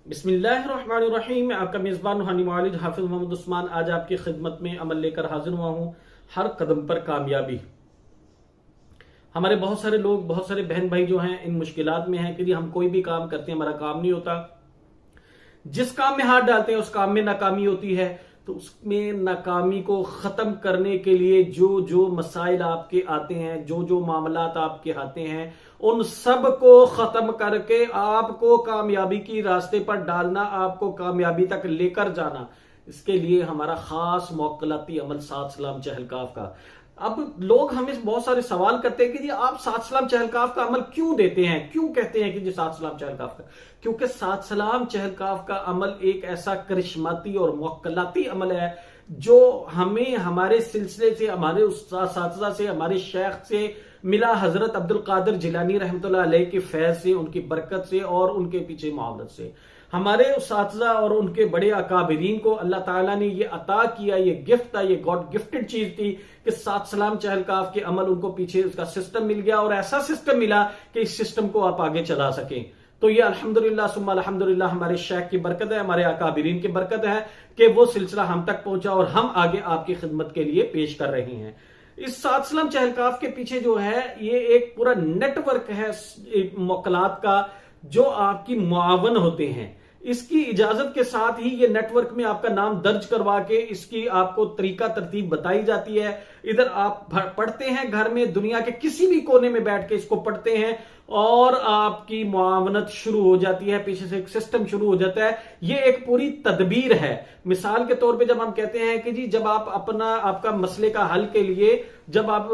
बिस्मिल्लाहिर्रहमानिर्रहीम। मैं आपका मेज़बान रूहानी मौलिद हाफिज मोहम्मद उस्मान आज आपकी खिदमत में अमल लेकर हाजिर हुआ हूँ। हर कदम पर कामयाबी। हमारे बहुत सारे लोग, बहुत सारे बहन भाई जो हैं इन मुश्किलात में हैं कि हम कोई भी काम करते हैं, हमारा काम नहीं होता। जिस काम में हाथ डालते हैं उस काम में नाकामी होती है। तो उसमें नाकामी को खत्म करने के लिए जो जो मसाइल आपके आते हैं, जो जो मामलात आपके आते हैं, उन सब को खत्म करके आपको कामयाबी की रास्ते पर डालना, आपको कामयाबी तक लेकर जाना, इसके लिए हमारा खास मौक्कलाती अमल सात सलाम चहलकाफ का। अब लोग हमें बहुत सारे सवाल करते हैं कि जी आप सात सलाम चहलकाफ का अमल क्यों देते हैं, क्यों कहते हैं कि जी सात सलाम चहलकाफ का। क्योंकि सात सलाम चहलकाफ का अमल एक ऐसा करिश्माती और मुवक्कलाती अमल है जो हमें हमारे सिलसिले से, हमारे उस्ताद से, हमारे शेख से मिला, हजरत अब्दुल कादिर जिलानी रहमतुल्लाह अलैह के फैज से, उनकी बरकत से और उनके पीछे मुआवनत से। हमारे उस्ताद और उनके बड़े अकाबिरीन को अल्लाह ताला ने ये अता किया, ये गिफ्ट था, ये गॉड गिफ्टेड चीज थी कि सात सलाम चहलकाफ के अमल उनको पीछे उसका सिस्टम मिल गया और ऐसा सिस्टम मिला कि इस सिस्टम को आप आगे चला सकें। तो ये अल्हम्दुलिल्लाह सुम्मा अल्हम्दुलिल्लाह हमारे शेख की बरकत है, हमारे अकाबिरीन की बरकत है कि वो सिलसिला हम तक पहुंचा और हम आगे आपकी खिदमत के लिए पेश कर रहे हैं। इस सात सलाम चहलकाफ के पीछे जो है ये एक पूरा नेटवर्क है मौकलात का जो आपकी मुआवन होते हैं। इसकी इजाजत के साथ ही ये नेटवर्क में आपका नाम दर्ज करवा के इसकी आपको तरीका तरतीब बताई जाती है। इधर आप पढ़ते हैं, घर में दुनिया के किसी भी कोने में बैठ के इसको पढ़ते हैं और आपकी मुआवनत शुरू हो जाती है, पीछे से एक सिस्टम शुरू हो जाता है। ये एक पूरी तदबीर है। मिसाल के तौर पे जब हम कहते हैं कि जी जब आप आपका मसले का हल के लिए जब आप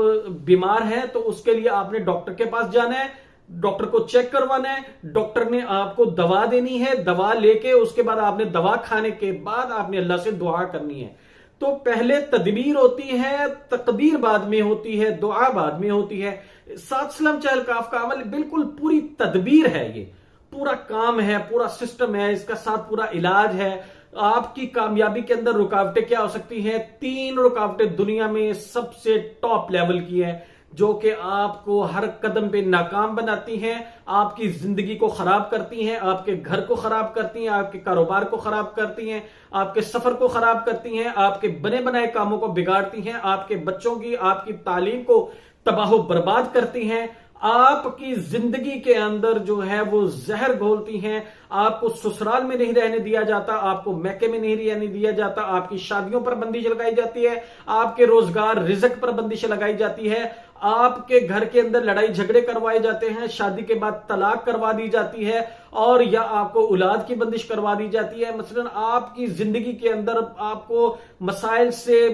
बीमार हैं तो उसके लिए आपने डॉक्टर के पास जाना है, डॉक्टर को चेक करवाना है, डॉक्टर ने आपको दवा देनी है, दवा लेके उसके बाद आपने दवा खाने के बाद आपने अल्लाह से दुआ करनी है। तो पहले तदबीर होती है, तकदीर बाद में होती है, दुआ बाद में होती है। सात सलाम चहलकाफ का अमल बिल्कुल पूरी तदबीर है, ये पूरा काम है, पूरा सिस्टम है, इसका साथ पूरा इलाज है। आपकी कामयाबी के अंदर रुकावटें क्या हो सकती हैं? 3 रुकावटें दुनिया में सबसे टॉप लेवल की है जो कि आपको हर कदम पे नाकाम बनाती हैं, आपकी जिंदगी को खराब करती हैं, आपके घर को खराब करती हैं, आपके कारोबार को खराब करती हैं, आपके सफर को खराब करती हैं, आपके बने बनाए कामों को बिगाड़ती हैं, आपके बच्चों की, आपकी तालीम को तबाह बर्बाद करती हैं, आपकी जिंदगी के अंदर जो है वो जहर घोलती हैं, आपको ससुराल में नहीं रहने दिया जाता, आपको मैके में नहीं रहने दिया जाता, आपकी शादियों पर बंदिश लगाई जाती है, आपके रोजगार रिज़्क पर बंदिश लगाई जाती है, आपके घर के अंदर लड़ाई झगड़े करवाए जाते हैं, शादी के बाद तलाक करवा दी जाती है और या आपको औलाद की बंदिश करवा दी जाती है। मसलन आपकी जिंदगी के अंदर आपको मसाइल से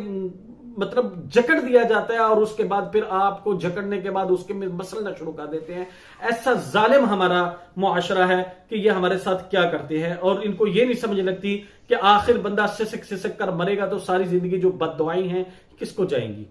मतलब जकड़ दिया जाता है और उसके बाद फिर आपको जकड़ने के बाद उसके में मसलना शुरू कर देते हैं। ऐसा जालिम हमारा मुआशरा है कि ये हमारे साथ क्या करते हैं और इनको ये नहीं समझ लगती कि आखिर बंदा सिसक सिसक कर मरेगा तो सारी जिंदगी जो बददुआएं हैं किसको जाएंगी।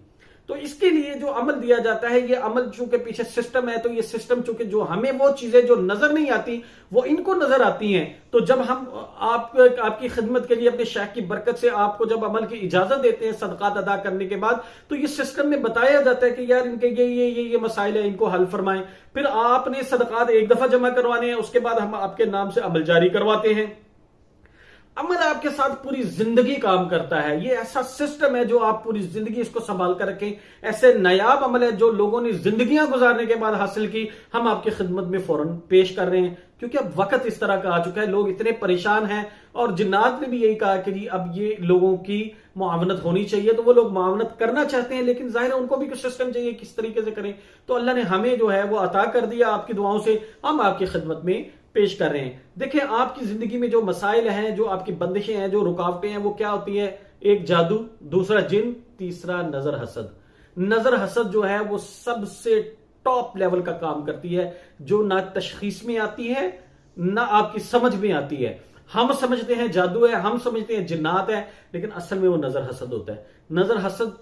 तो इसके लिए जो अमल दिया जाता है, ये अमल चूंकि पीछे सिस्टम है, तो ये सिस्टम चूंकि जो हमें वो चीजें जो नजर नहीं आती वो इनको नजर आती हैं। तो जब हम आपकी खिदमत के लिए अपने शेख की बरकत से आपको जब अमल की इजाजत देते हैं सदकात अदा करने के बाद, तो ये सिस्टम में बताया जाता है कि यार इनके ये मसाइल है, इनको हल फरमाएं। फिर आपने सदकात एक दफा जमा करवाने हैं, उसके बाद हम आपके नाम से अमल जारी करवाते हैं। अमल आपके साथ पूरी जिंदगी काम करता है। ये ऐसा सिस्टम है जो आप पूरी जिंदगी इसको संभाल कर रखें। ऐसे नायाब अमल है जो लोगों ने जिंदगियां गुजारने के बाद हासिल की, हम आपकी खिदमत में फौरन पेश कर रहे हैं। क्योंकि अब वक्त इस तरह का आ चुका है, लोग इतने परेशान हैं और जिन्नात ने भी यही कहा कि जी अब ये लोगों की मुआवनत होनी चाहिए। तो वो लोग मुआवनत करना चाहते हैं, लेकिन जाहिर है उनको भी कुछ सिस्टम चाहिए किस तरीके से करें। तो अल्लाह ने हमें जो है वो अता कर दिया, आपकी दुआओं से हम आपकी खिदमत में पेश कर रहे हैं। देखिए आपकी जिंदगी में जो मसाइल हैं, जो आपकी बंदिशें हैं, जो रुकावटें हैं, वो क्या होती है? एक जादू, दूसरा जिन, तीसरा नजर हसद। नजर हसद जो है वो सबसे टॉप लेवल का काम करती है, जो ना तशखीस में आती है ना आपकी समझ में आती है। हम समझते हैं जादू है, हम समझते हैं जिन्नात है, लेकिन असल में वो नजर हसद होता है। नजर हसद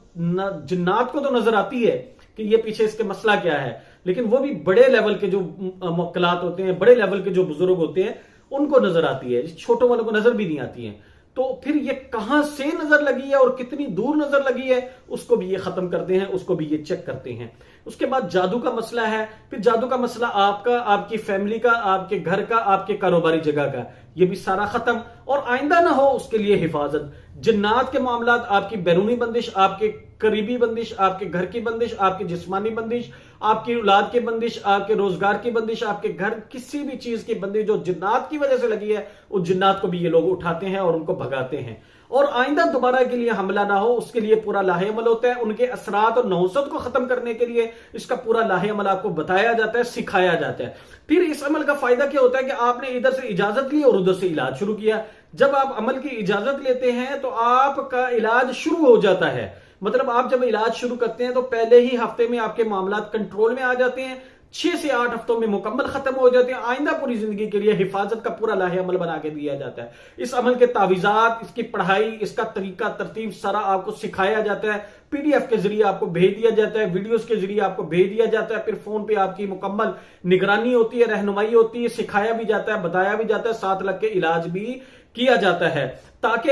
जिन्नात को तो नजर आती है कि ये पीछे इसके मसला क्या है, लेकिन वो भी बड़े लेवल के जो मुक्कलात होते हैं, बड़े लेवल के जो बुजुर्ग होते हैं, उनको नजर आती है, छोटों वालों को नजर भी नहीं आती है। तो फिर ये कहां से नजर लगी है और कितनी दूर नजर लगी है उसको भी ये खत्म करते हैं, उसको भी ये चेक करते हैं। उसके बाद जादू का मसला है। फिर जादू का मसला आपका, आपकी फैमिली का, आपके घर का, आपके कारोबारी जगह का, ये भी सारा खत्म। और आइंदा ना हो उसके लिए हिफाजत। जिन्नात के मामलात, आपकी बैरूनी बंदिश, आपके करीबी बंदिश, आपके घर की बंदिश, आपकी जिस्मानी बंदिश, आपकी औलाद की बंदिश, आपके रोजगार की बंदिश, आपके घर किसी भी चीज की बंदिश जो जिन्नात की वजह से लगी है, उस जिन्नात को भी ये लोग उठाते हैं और उनको भगाते हैं। और आइंदा दोबारा के लिए हमला ना हो उसके लिए पूरा लाहे अमल होता है। उनके असरात और नहुसत को खत्म करने के लिए इसका पूरा लाहे अमल आपको बताया जाता है, सिखाया जाता है। फिर इस अमल का फायदा क्या होता है कि आपने इधर से इजाजत ली और उधर से इलाज शुरू किया। जब आप अमल की इजाजत लेते हैं तो आपका इलाज शुरू हो जाता है। मतलब आप जब इलाज शुरू करते हैं तो पहले ही हफ्ते में आपके मामलात कंट्रोल में आ जाते हैं, 6 से 8 हफ्तों में मुकम्मल खत्म हो जाते हैं। आइंदा पूरी जिंदगी के लिए हिफाजत का पूरा लाहे अमल बना के दिया जाता है। इस अमल के तावीजात, इसकी पढ़ाई, इसका तरीका तरतीब सारा आपको सिखाया जाता है। पीडीएफ के जरिए आपको भेज दिया जाता है, वीडियोस के जरिए आपको भेज दिया जाता है। फिर फोन पे आपकी मुकम्मल निगरानी होती है, रहनुमाई होती है, सिखाया भी जाता है, बताया भी जाता है, साथ लग के इलाज भी किया जाता है, ताकि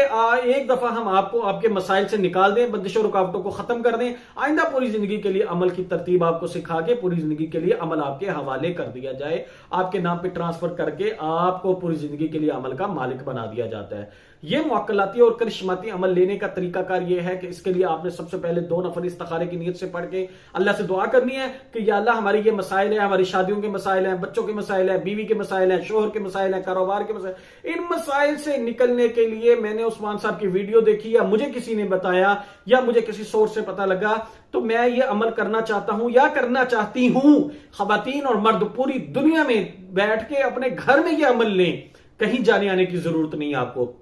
एक दफा हम आपको आपके मसाइल से निकाल दें, बंदिशों रुकावटों को खत्म कर दें। आइंदा पूरी जिंदगी के लिए अमल की तरतीब आपको सिखा के पूरी जिंदगी के लिए अमल आपके हवाले कर दिया जाए, आपके नाम पे ट्रांसफर करके आपको पूरी जिंदगी के लिए अमल का मालिक बना दिया जाता है। यह मुअक्कलाती और करिश्माती अमल लेने का तरीकाकार यह है कि इसके लिए आपने सबसे पहले 2 नफल इस्तिखारे की नीयत से पढ़ के अल्लाह से दुआ करनी है कि या अल्लाह हमारी ये मसाइल है, हमारी शादियों के मसाइल हैं, बच्चों के मसाइल हैं, बीवी के मसाइल हैं, शोहर के मसाइल हैं, कारोबार के मसाइल, इन मसाइल से निकलने के लिए मैंने उस्मान साहब की वीडियो देखी या मुझे किसी ने बताया या मुझे किसी सोर्स से पता लगा तो मैं ये अमल करना चाहता हूं या करना चाहती हूं। खवातीन और मर्द पूरी दुनिया में बैठ के अपने घर में ये अमल लें, कहीं जाने आने की जरूरत नहीं आपको।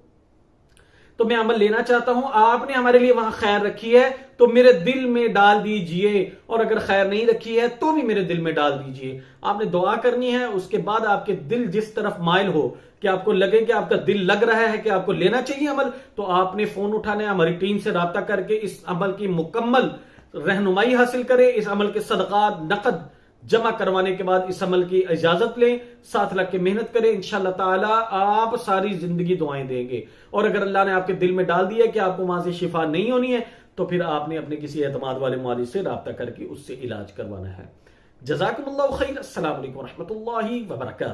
तो मैं अमल लेना चाहता हूं, आपने हमारे लिए वहां खैर रखी है तो मेरे दिल में डाल दीजिए, और अगर खैर नहीं रखी है तो भी मेरे दिल में डाल दीजिए। आपने दुआ करनी है। उसके बाद आपके दिल जिस तरफ माइल हो कि आपको लगे कि आपका दिल लग रहा है कि आपको लेना चाहिए अमल, तो आपने फोन उठाना है, हमारी टीम से राब्ता करके इस अमल की मुकम्मल रहनुमाई हासिल करें। इस अमल के सदकात नकद जमा करवाने के बाद इस अमल की इजाजत लें, साथ लग के मेहनत करें। इंशाअल्लाह ताला आप सारी जिंदगी दुआएं देंगे। और अगर अल्लाह ने आपके दिल में डाल दिया कि आपको वहां से शिफा नहीं होनी है तो फिर आपने अपने किसी एतमाद वाले मालिक से राब्ता करके उससे इलाज करवाना है। जज़ाकुमुल्लाहु खैर। अस्सलाम वालेकुम व रहमतुल्लाहि व बरकातहू।